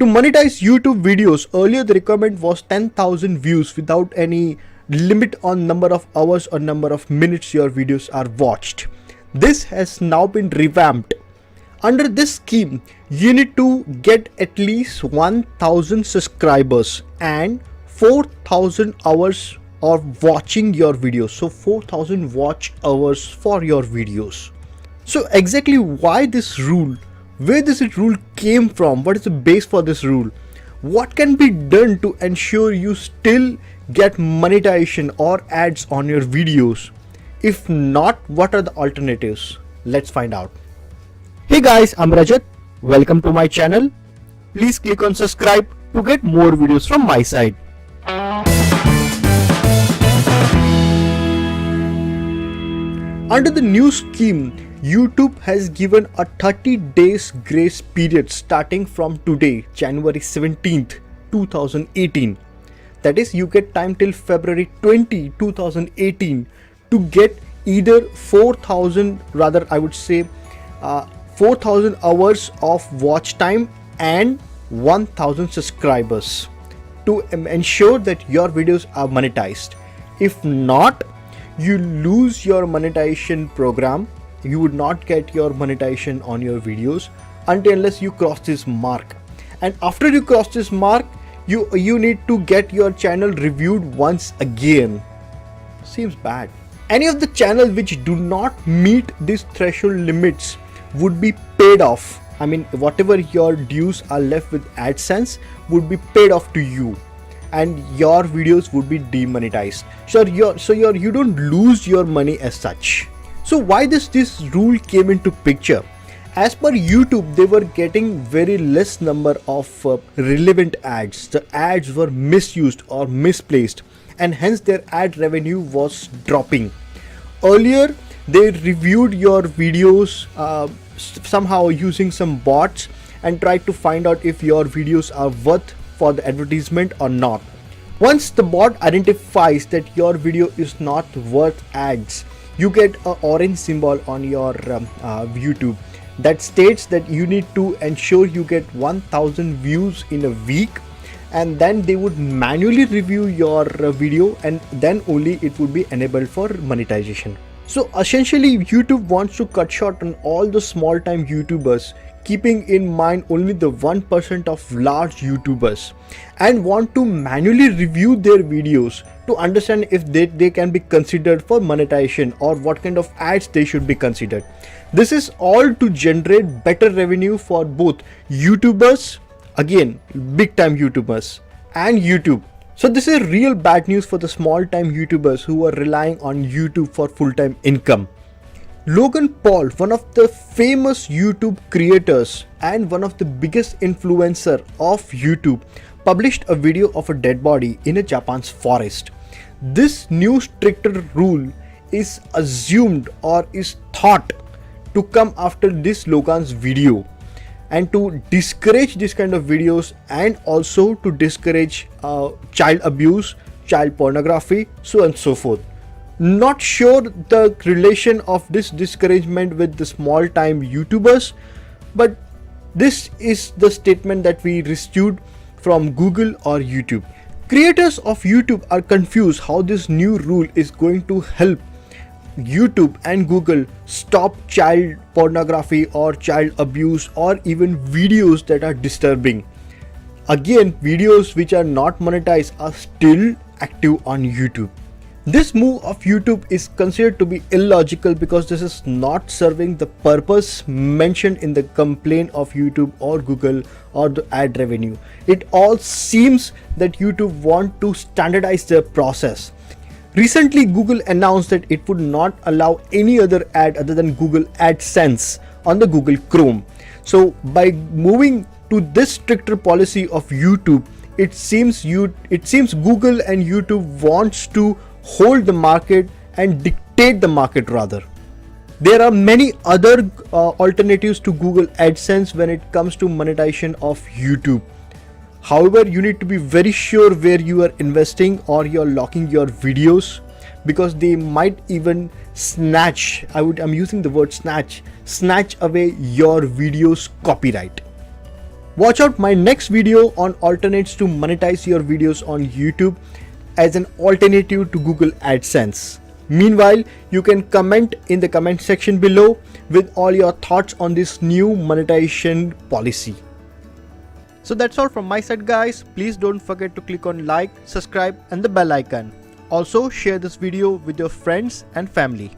To monetize YouTube videos, earlier the requirement was 10,000 views without any limit on number of hours or number of minutes your videos are watched. This has now been revamped. Under this scheme, you need to get at least 1,000 subscribers and 4,000 hours of watching your videos. So 4,000 watch hours for your videos. So exactly why this rule? Where this rule came from? What is the base for this rule? What can be done to ensure you still get monetization or ads on your videos? If not, what are the alternatives? Let's find out. Hey guys, I'm Rajat. Welcome to my channel. Please click on subscribe to get more videos from my side. Under the new scheme, YouTube has given a 30 days grace period starting from today, January 17th, 2018. That is, you get time till February 20, 2018 to get either 4,000 hours of watch time and 1,000 subscribers to ensure that your videos are monetized. If not, you lose your monetization program. You would not get your monetization on your videos unless you cross this mark. And after you cross this mark, you need to get your channel reviewed once again. Seems bad. Any of the channels which do not meet these threshold limits would be paid off. I mean, whatever your dues are left with AdSense would be paid off to you, and your videos would be demonetized. So you don't lose your money as such. So why this rule came into picture? As per YouTube, they were getting very less number of relevant ads. The ads were misused or misplaced, and hence their ad revenue was dropping. Earlier, they reviewed your videos somehow using some bots and tried to find out if your videos are worth for the advertisement or not. Once the bot identifies that your video is not worth ads, you get an orange symbol on your YouTube that states that you need to ensure you get 1,000 views in a week, and then they would manually review your video, and then only it would be enabled for monetization. So essentially, YouTube wants to cut short on all the small time YouTubers, keeping in mind only the 1% of large YouTubers, and want to manually review their videos to understand if they can be considered for monetization or what kind of ads they should be considered. This is all to generate better revenue for both YouTubers, again big time YouTubers, and YouTube. So this is real bad news for the small time YouTubers who are relying on YouTube for full-time income. Logan Paul, one of the famous YouTube creators and one of the biggest influencer of YouTube, published a video of a dead body in a Japan's forest. This new stricter rule is assumed or is thought to come after this Logan's video, and to discourage this kind of videos, and also to discourage child abuse, child pornography, so on and so forth. Not sure the relation of this discouragement with the small time YouTubers, but this is the statement that we received from Google or YouTube. Creators of YouTube are confused how this new rule is going to help YouTube and Google stop child pornography or child abuse or even videos that are disturbing. Again, videos which are not monetized are still active on YouTube. This move of YouTube is considered to be illogical because this is not serving the purpose mentioned in the complaint of YouTube or Google or the ad revenue. It all seems that YouTube want to standardize their process. Recently, Google announced that it would not allow any other ad other than Google AdSense on the Google Chrome. So by moving to this stricter policy of YouTube, it seems Google and YouTube wants to hold the market and dictate the market rather. There are many other alternatives to Google AdSense when it comes to monetization of YouTube. However, you need to be very sure where you are investing or you're locking your videos, because they might even snatch, I'm using the word snatch away your video's copyright. Watch out my next video on alternates to monetize your videos on YouTube as an alternative to Google AdSense. Meanwhile, you can comment in the comment section below with all your thoughts on this new monetization policy. So that's all from my side, guys. Please don't forget to click on like, subscribe and the bell icon. Also share this video with your friends and family.